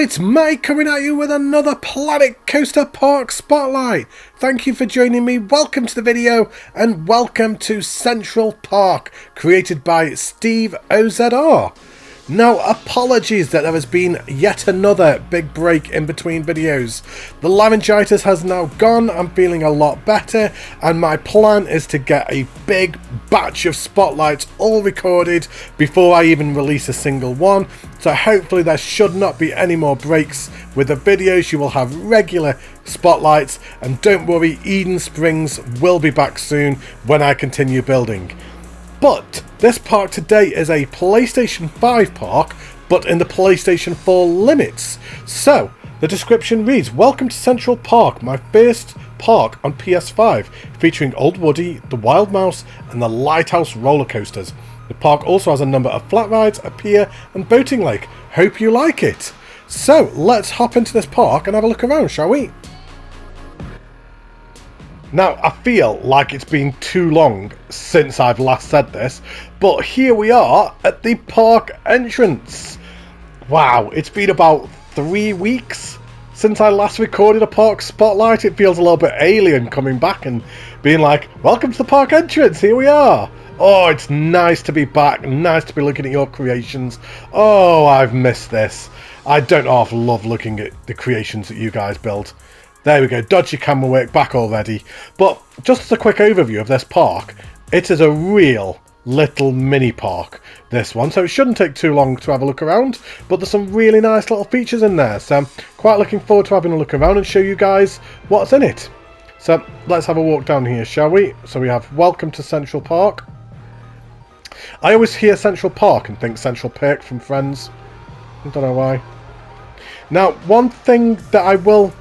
it's Mike coming at you with another Planet Coaster Park Spotlight. Thank you for joining me, welcome to the video, and welcome to Central Park, created by Steve OZR. Now, apologies that there has been yet another big break in between videos. The laryngitis has now gone, I'm feeling a lot better, and my plan is to get a big batch of spotlights all recorded before I even release a single one. So hopefully there should not be any more breaks with the videos. You will have regular spotlights, and don't worry, Eden Springs will be back soon when I continue building. But this park today is a PlayStation 5 park, but in the PlayStation 4 limits. So, the description reads, "Welcome to Central Park, my first park on PS5, featuring Old Woody, the Wild Mouse, and the Lighthouse roller coasters. The park also has a number of flat rides, a pier, and boating lake. Hope you like it." So, let's hop into this park and have a look around, shall we? Now, I feel like it's been too long since I've last said this, but here we are at the park entrance. Wow, it's been about 3 weeks since I last recorded a park spotlight. It feels a little bit alien coming back and being like, welcome to the park entrance, here we are. Oh, it's nice to be back, nice to be looking at your creations. Oh, I've missed this. I don't half love looking at the creations that you guys build. There we go, dodgy camera work back already. But just as a quick overview of this park, it is a real little mini park, this one, so it shouldn't take too long to have a look around, but there's some really nice little features in there, so I'm quite looking forward to having a look around and show you guys what's in it. So let's have a walk down here, shall we? So we have welcome to Central Park. I always hear Central Park and think Central Perk from Friends. I don't know why. Now, one thing that I will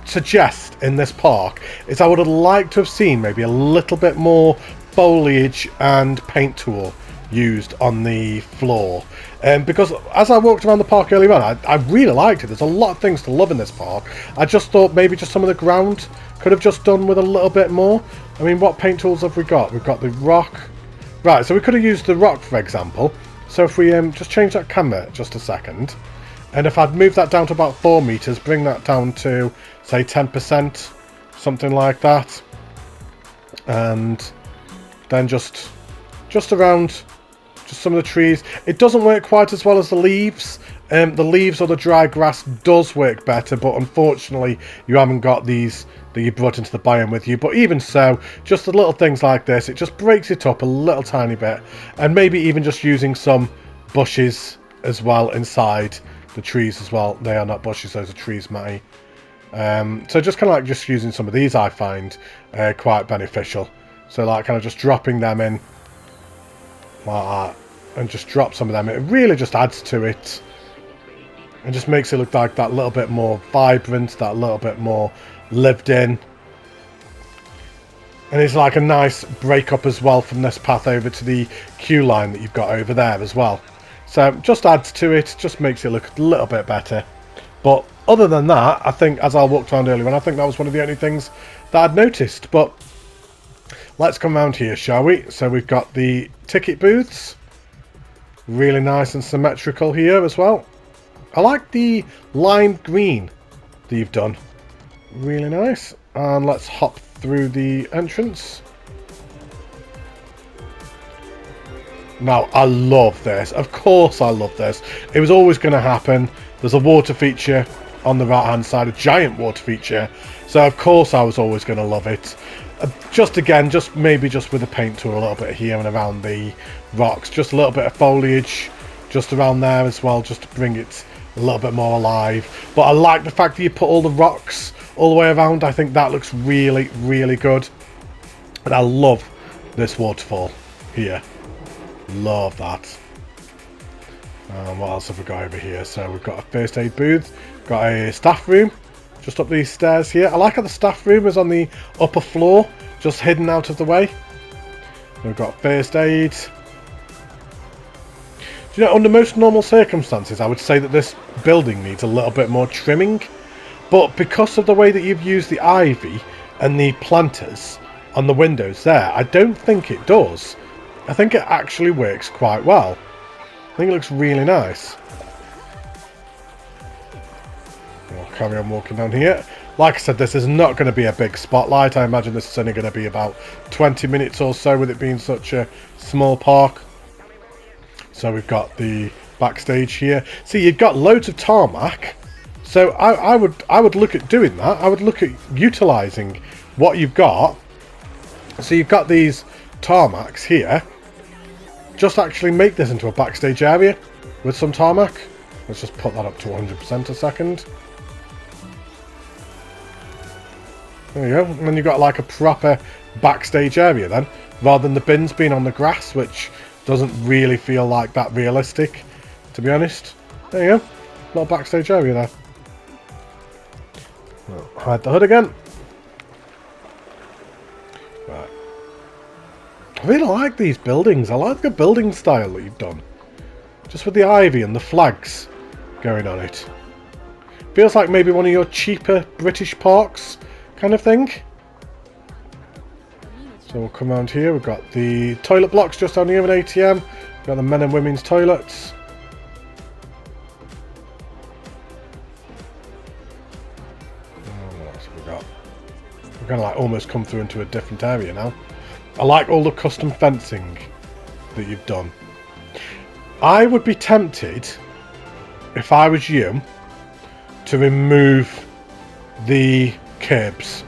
suggest in this park is I would have liked to have seen maybe a little bit more foliage and paint tool used on the floor, because as I walked around the park earlier on, I really liked it. There's a lot of things to love in this park. I just thought maybe just some of the ground could have just done with a little bit more. I mean, what paint tools have we got? We've got the rock, right, so we could have used the rock, for example. So if we just change that camera just a second, and if I'd move that down to about 4 meters, bring that down to, say, 10%, something like that. And then just around just some of the trees. It doesn't work quite as well as the leaves. The leaves or the dry grass does work better, but unfortunately you haven't got these that you brought into the biome with you. But even so, just the little things like this, it just breaks it up a little tiny bit. And maybe even just using some bushes as well inside the trees as well. They are not bushes, those are trees, Matty. So just kind of like just using some of these I find quite beneficial. So like kind of just dropping them in like that, and just drop some of them. It really just adds to it and just makes it look like that little bit more vibrant, that little bit more lived in. And it's like a nice break up as well from this path over to the queue line that you've got over there as well. So just adds to it, just makes it look a little bit better. But other than that, I think, as I walked around earlier, and I think that was one of the only things that I'd noticed. But let's come around here, shall we? So we've got the ticket booths. Really nice and symmetrical here as well. I like the lime green that you've done. Really nice. And let's hop through the entrance. Now, I love this. Of course I love this. It was always going to happen. There's a water feature on the right-hand side, a giant water feature. So, of course, I was always going to love it. Just again, just maybe just with a paint tool a little bit here and around the rocks. Just a little bit of foliage just around there as well, just to bring it a little bit more alive. But I like the fact that you put all the rocks all the way around. I think that looks really, really good. And I love this waterfall here. Love that. What else have we got over here? So we've got a first aid booth, got a staff room just up these stairs here. I like how the staff room is on the upper floor, just hidden out of the way. We've got first aid. Do you know, under most normal circumstances, I would say that this building needs a little bit more trimming, but because of the way that you've used the ivy and the planters on the windows there, I don't think it does. I think it actually works quite well. I think it looks really nice. carry on walking down here. Like I said, this is not going to be a big spotlight. I imagine this is only going to be about 20 minutes or so with it being such a small park. So we've got the backstage here. See, you've got loads of tarmac. So I would look at doing that. I would look at utilising what you've got. So you've got these tarmacs here. Just actually make this into a backstage area with some tarmac. Let's just put that up to 100% a second. There you go. And then you've got like a proper backstage area then, rather than the bins being on the grass, which doesn't really feel like that realistic, to be honest. There you go. Little backstage area there. I'll hide the hood again. Right. I really like these buildings. I like the building style that you've done. Just with the ivy and the flags going on it. Feels like maybe one of your cheaper British parks kind of thing. So we'll come around here. We've got the toilet blocks just down here with an ATM. We've got the men and women's toilets. What else have we got? We're going to like almost come through into a different area now. I like all the custom fencing that you've done. I would be tempted, if I was you, to remove the curbs.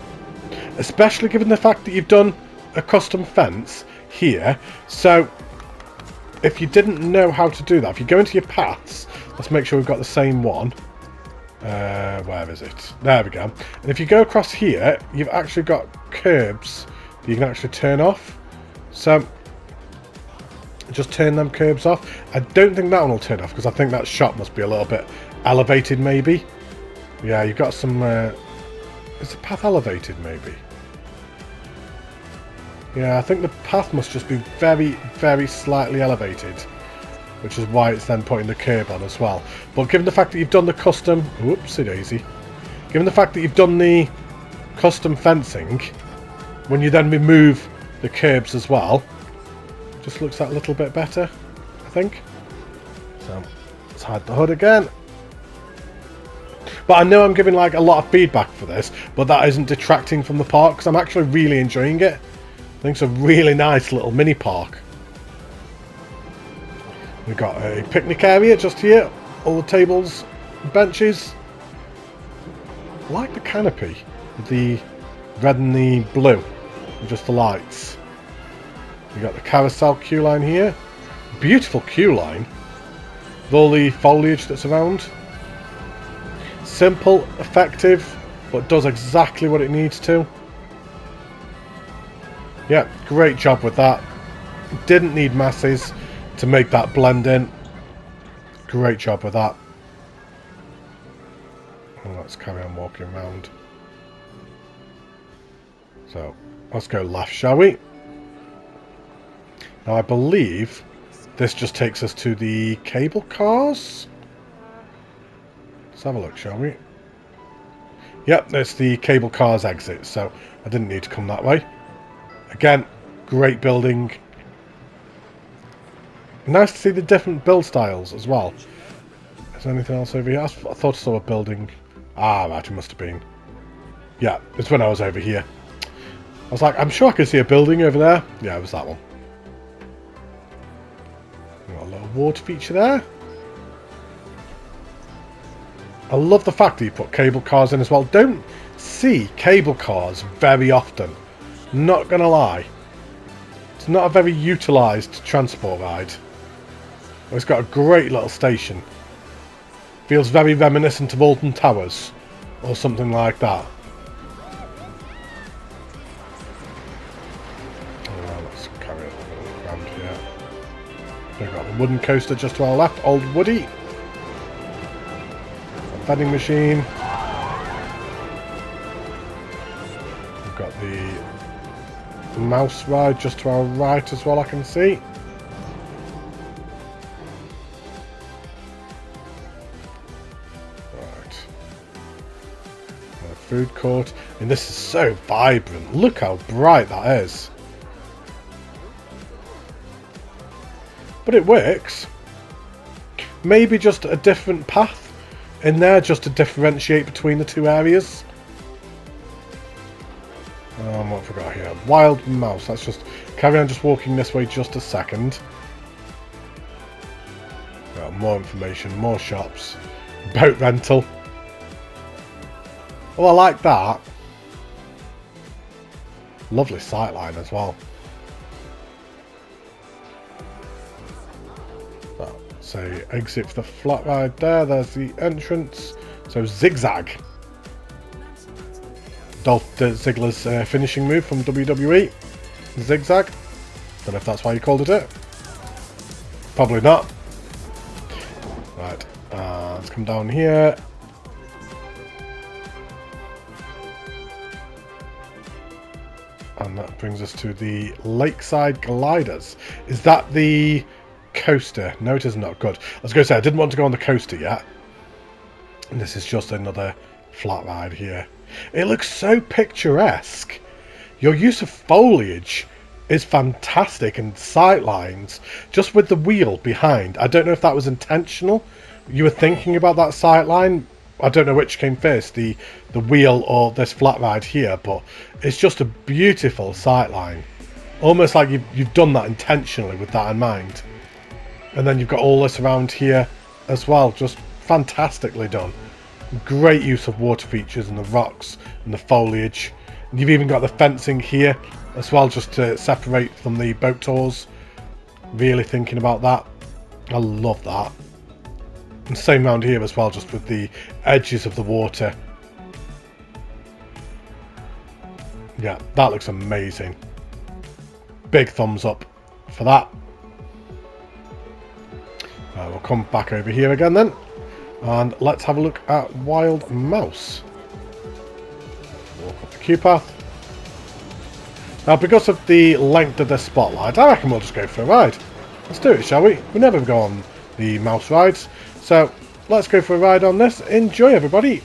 Especially given the fact that you've done a custom fence here. So, if you didn't know how to do that, if you go into your paths, let's make sure we've got the same one. Where is it? There we go. And if you go across here, you've actually got curbs that you can actually turn off. So, just turn them curbs off. I don't think that one will turn off because I think that shop must be a little bit elevated maybe. Yeah, you've got some... is the path elevated maybe? Yeah, I think the path must just be very, very slightly elevated. Which is why it's then putting the curb on as well. But given the fact that you've done the custom... Whoopsie daisy. Given the fact that you've done the custom fencing, when you then remove the curbs as well, just looks that little bit better, I think. So, let's hide the hood again. But I know I'm giving like a lot of feedback for this, but that isn't detracting from the park, because I'm actually really enjoying it. I think it's a really nice little mini park. We've got a picnic area just here, all the tables, benches. I like the canopy, the red and the blue, and just the lights. We've got the carousel queue line here. Beautiful queue line, with all the foliage that's around. Simple, effective, but does exactly what it needs to. Yeah, great job with that. Didn't need masses to make that blend in. Great job with that. Well, let's carry on walking around. So, let's go left, shall we? Now, I believe this just takes us to the cable cars. Let's have a look, shall we? Yep, there's the cable cars exit, so I didn't need to come that way. Again, great building. Nice to see the different build styles as well. Is there anything else over here? I thought I saw a building. Ah, right, it must have been. Yeah, it's when I was over here. I was like, I'm sure I could see a building over there. Yeah, it was that one. Got a little water feature there. I love the fact that you put cable cars in as well. Don't see cable cars very often. Not gonna lie. It's not a very utilised transport ride. It's got a great little station. Feels very reminiscent of Alton Towers. Or something like that. Let's carry it around here. We've got the wooden coaster just to our left. Old Woody. Vending machine. We've got the mouse ride just to our right as well, I can see. Right. The food court. And this is so vibrant. Look how bright that is. But it works. Maybe just a different path in there just to differentiate between the two areas. What have we got here? Wild mouse. Let's just carry on just walking this way just a second. Got more information, more shops. Boat rental. Oh, I like that. Lovely sightline as well. So exit for the flat ride there. There's the entrance. So zigzag. Dolph Ziggler's finishing move from WWE. Zigzag. Don't know if that's why you called it. Probably not. Right. Let's come down here. And that brings us to the Lakeside Gliders. Is that the coaster? No, it is not. Good. I was going to say, I didn't want to go on the coaster yet. And this is just another flat ride here. It looks so picturesque. Your use of foliage is fantastic, and sight lines, just with the wheel behind. I don't know if that was intentional. You were thinking about that sight line. I don't know which came first, the wheel or this flat ride here, but it's just a beautiful sight line. Almost like you've done that intentionally with that in mind. And then you've got all this around here as well, just fantastically done. Great use of water features and the rocks and the foliage. And you've even got the fencing here as well, just to separate from the boat tours. Really thinking about that. I love that. And same round here as well, just with the edges of the water. Yeah, that looks amazing. Big thumbs up for that. We'll come back over here again then. And let's have a look at Wild Mouse. Walk up the queue path. Now, because of the length of the spotlight, I reckon we'll just go for a ride. Let's do it, shall we? We never go on the mouse rides. So, let's go for a ride on this. Enjoy, everybody.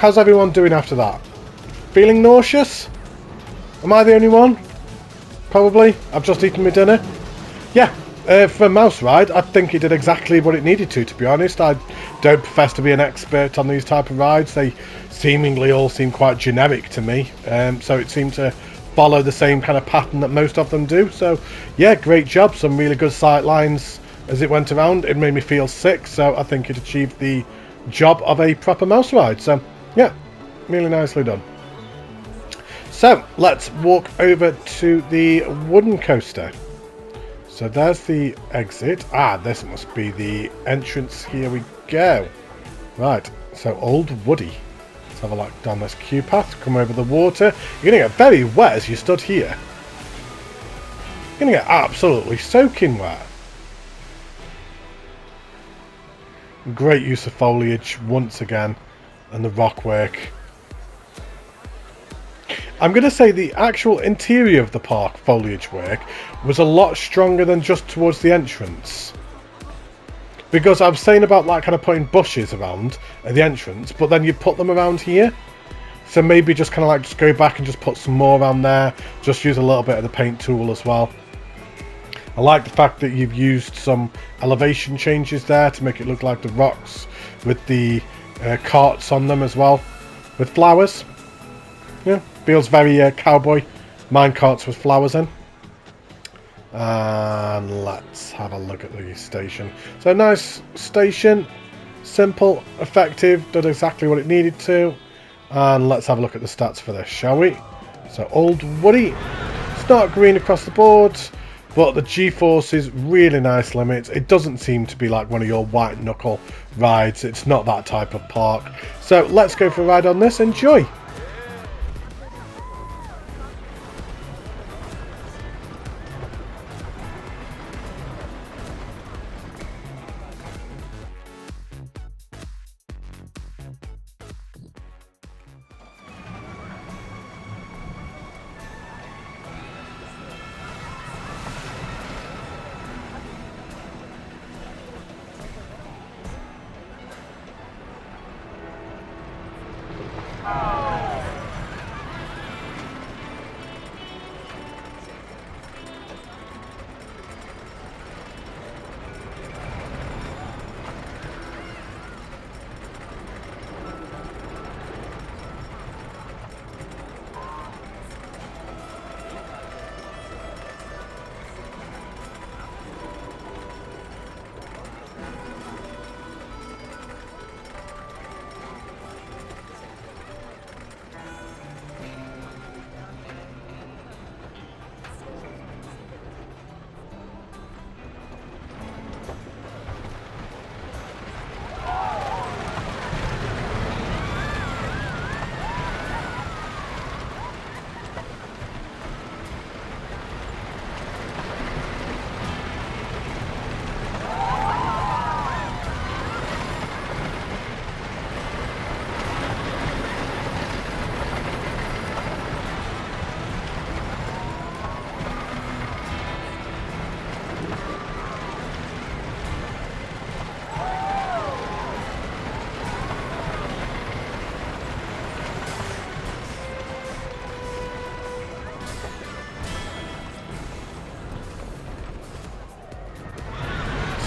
How's everyone doing after that? Feeling nauseous? Am I the only one? Probably. I've just eaten my dinner. Yeah, for a mouse ride, I think it did exactly what it needed to be honest. I don't profess to be an expert on these type of rides. They seemingly all seem quite generic to me. So it seemed to follow the same kind of pattern that most of them do. So, yeah, great job. Some really good sight lines as it went around. It made me feel sick, so I think it achieved the job of a proper mouse ride. So, yeah, really nicely done. So, let's walk over to the wooden coaster. So there's the exit. Ah, this must be the entrance. Here we go. Right, so Old Woody. Let's have a look down this queue path. Come over the water. You're going to get very wet as you stood here. You're going to get absolutely soaking wet. Great use of foliage once again. And the rock work. I'm going to say the actual interior of the park foliage work was a lot stronger than just towards the entrance. Because I was saying about like kind of putting bushes around at the entrance, but then you put them around here. So maybe just kind of like just go back and just put some more around there. Just use a little bit of the paint tool as well. I like the fact that you've used some elevation changes there to make it look like the rocks with the carts on them as well, with flowers. Yeah, feels very cowboy. Mine carts with flowers in. And let's have a look at the station. So nice station, simple, effective, did exactly what it needed to. And let's have a look at the stats for this, shall we? So Old Woody, it's not green across the board, but the G-force is really nice limits. It doesn't seem to be like one of your white knuckle rides. It's not that type of park. So let's go for a ride on this. Enjoy.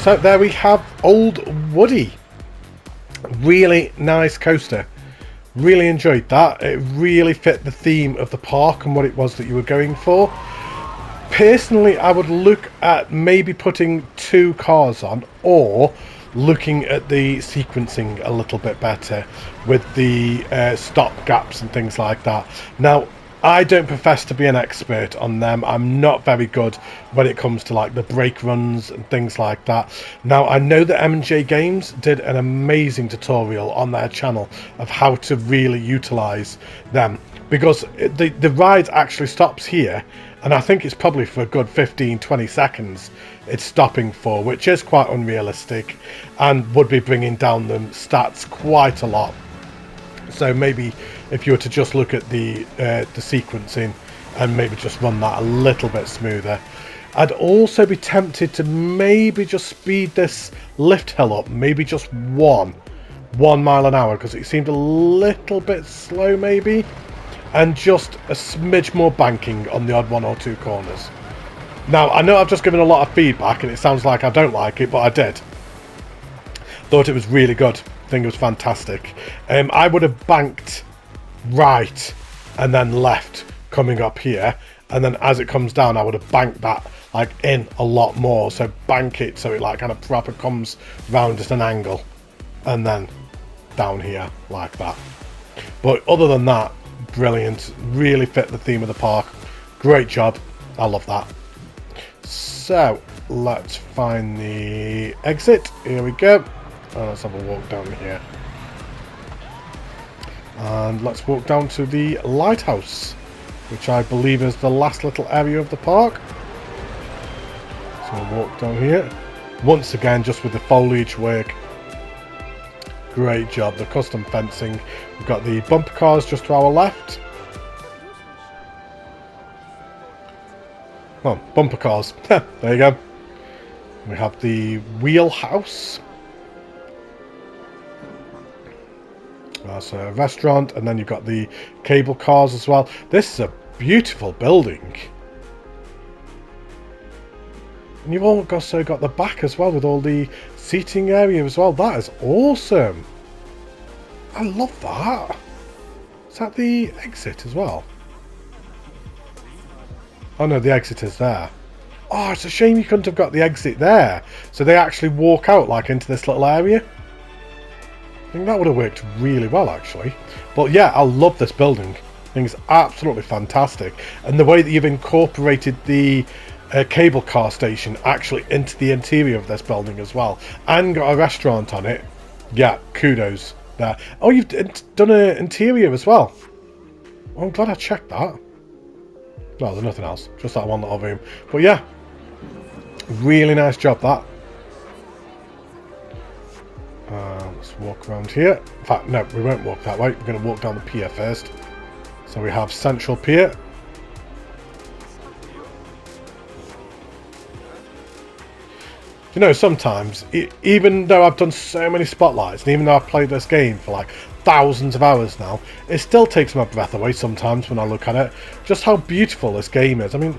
So there we have Old Woody. Really nice coaster. Really enjoyed that. It really fit the theme of the park and what it was that you were going for. Personally, I would look at maybe putting 2 cars on, or looking at the sequencing a little bit better with the stop gaps and things like that. Now, I don't profess to be an expert on them. I'm not very good when it comes to like the brake runs and things like that. Now, I know that M&J Games did an amazing tutorial on their channel of how to really utilize them, because the ride actually stops here, and I think it's probably for a good 15-20 seconds it's stopping for, which is quite unrealistic and would be bringing down the stats quite a lot. So maybe if you were to just look at the sequencing and maybe just run that a little bit smoother. I'd also be tempted to maybe just speed this lift hill up, maybe just 1 mile an hour, because it seemed a little bit slow maybe, and just a smidge more banking on the odd 1 or 2 corners. Now, I know I've just given a lot of feedback and it sounds like I don't like it, but I did. Thought it was really good. I think it was fantastic. I would have banked right and then left coming up here, and then as it comes down I would have banked that like in a lot more. So bank it so it like kind of proper comes round at an angle and then down here like that. But other than that, brilliant. Really fit the theme of the park. Great job. I love that. So let's find the exit. Here we go. Let's have a walk down here. And let's walk down to the lighthouse, which I believe is the last little area of the park. So we'll walk down here. Once again, just with the foliage work. Great job. The custom fencing. We've got the bumper cars just to our left. Oh, bumper cars. There you go. We have the wheelhouse. That's a restaurant, and then you've got the cable cars as well. This is a beautiful building. And you've also got the back as well with all the seating area as well. That is awesome. I love that. Is that the exit as well? Oh no, the exit is there. Oh, it's a shame you couldn't have got the exit there. So they actually walk out like into this little area. I think that would have worked really well, actually. But yeah, I love this building. I think it's absolutely fantastic. And the way that you've incorporated the cable car station actually into the interior of this building as well. And got a restaurant on it. Yeah, kudos there. Oh, you've done an interior as well. Oh, I'm glad I checked that. No, there's nothing else. Just that one little room. But yeah, really nice job, that. Let's walk around here. In fact, no, we won't walk that way. We're going to walk down the pier first. So we have Central Pier. You know, sometimes, even though I've done so many spotlights, and even though I've played this game for like thousands of hours now, it still takes my breath away sometimes when I look at it. Just how beautiful this game is. I mean,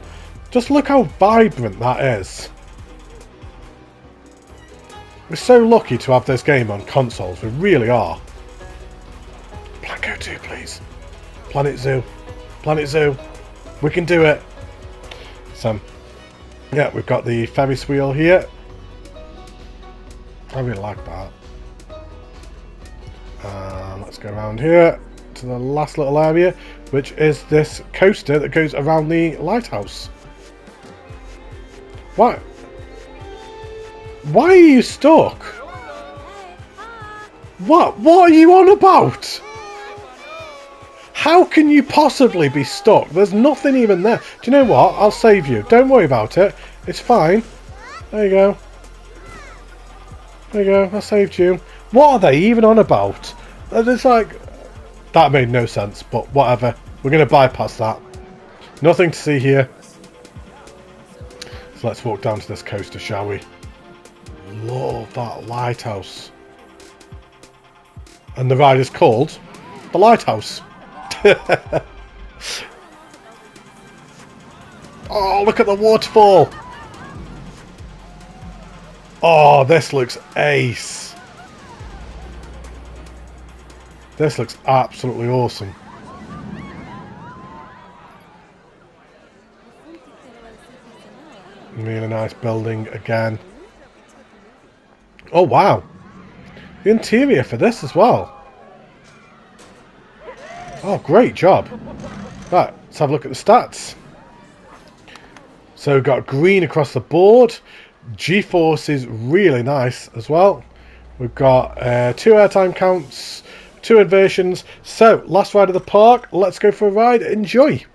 just look how vibrant that is. We're so lucky to have this game on consoles. We really are. Planko 2, please. Planet Zoo. Planet Zoo. We can do it. So, yeah, we've got the Ferris wheel here. I really like that. Let's go around here to the last little area, which is this coaster that goes around the lighthouse. What? Why are you stuck? What are you on about? How can you possibly be stuck? There's nothing even there. Do you know what? I'll save you. Don't worry about it. It's fine. There you go. There you go. I saved you. What are they even on about? It's like... That made no sense, but whatever. We're going to bypass that. Nothing to see here. So let's walk down to this coaster, shall we? Love that lighthouse. And the ride is called the Lighthouse. Oh, look at the waterfall. Oh, this looks ace. This looks absolutely awesome. Really nice building again. Oh, wow. The interior for this as well. Oh, great job. Right, let's have a look at the stats. So we've got green across the board. G-force is really nice as well. We've got 2 airtime counts, 2 inversions. So, last ride of the park. Let's go for a ride. Enjoy.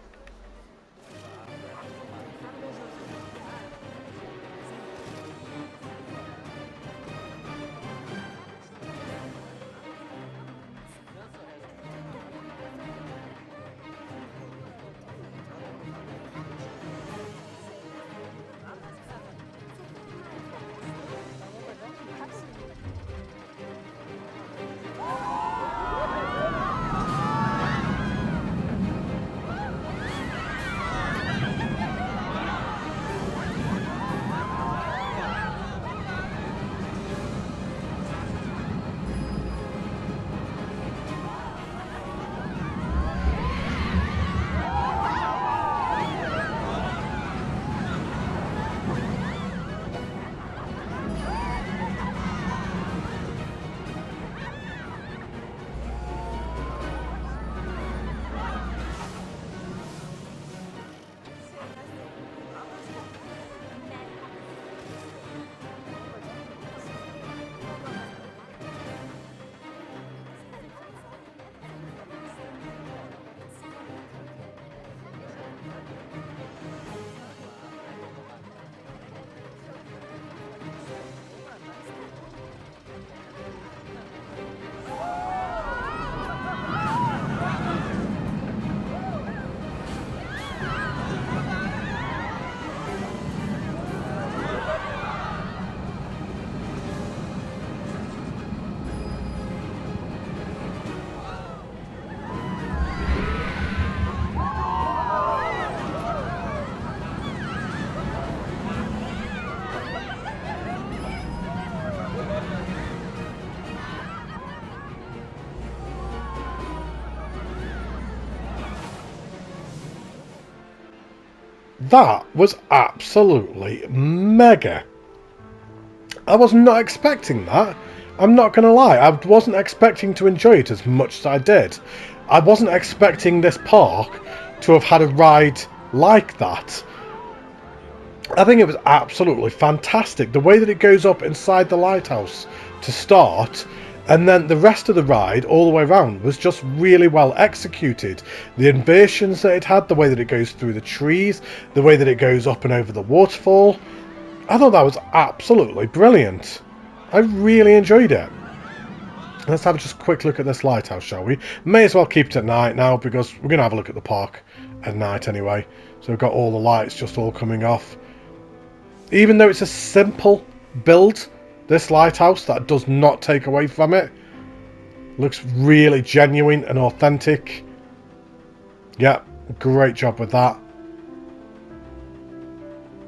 That was absolutely mega. I was not expecting that. I'm not going to lie. I wasn't expecting to enjoy it as much as I did. I wasn't expecting this park to have had a ride like that. I think it was absolutely fantastic. The way that it goes up inside the lighthouse to start, and then the rest of the ride all the way around was just really well executed. The inversions that it had, the way that it goes through the trees, the way that it goes up and over the waterfall. I thought that was absolutely brilliant. I really enjoyed it. Let's have just a quick look at this lighthouse, shall we? May as well keep it at night now, because we're going to have a look at the park at night anyway. So we've got all the lights just all coming off. Even though it's a simple build, this lighthouse, that does not take away from it. Looks really genuine and authentic. Yeah, great job with that.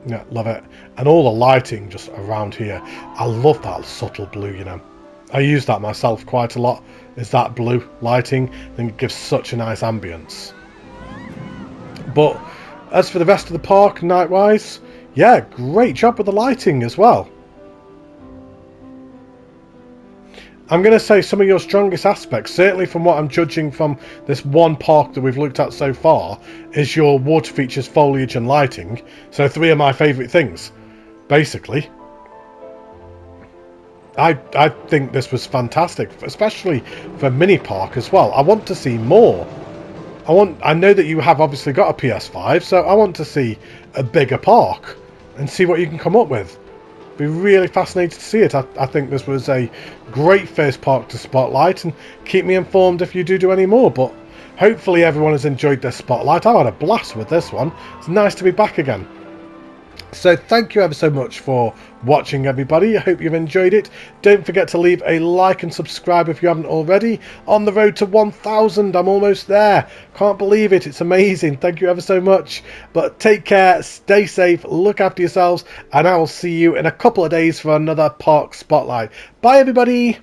Yeah, love it. And all the lighting just around here. I love that subtle blue, you know. I use that myself quite a lot, is that blue lighting. I think it gives such a nice ambience. But as for the rest of the park, night-wise, yeah, great job with the lighting as well. I'm going to say some of your strongest aspects, certainly from what I'm judging from this one park that we've looked at so far, is your water features, foliage and lighting. So 3 of my favourite things, basically. I think this was fantastic, especially for mini park as well. I want to see more. I know that you have obviously got a PS5, so I want to see a bigger park and see what you can come up with. Be really fascinated to see it. I think this was a great first park to spotlight, and keep me informed if you do any more. But hopefully everyone has enjoyed this spotlight. I had a blast with this one. It's nice to be back again. So thank you ever so much for watching, everybody. I hope you've enjoyed it. Don't forget to leave a like and subscribe if you haven't already. On the road to 1,000, I'm almost there. Can't believe it. It's amazing. Thank you ever so much. But take care, stay safe, look after yourselves, and I will see you in a couple of days for another Park Spotlight. Bye, everybody.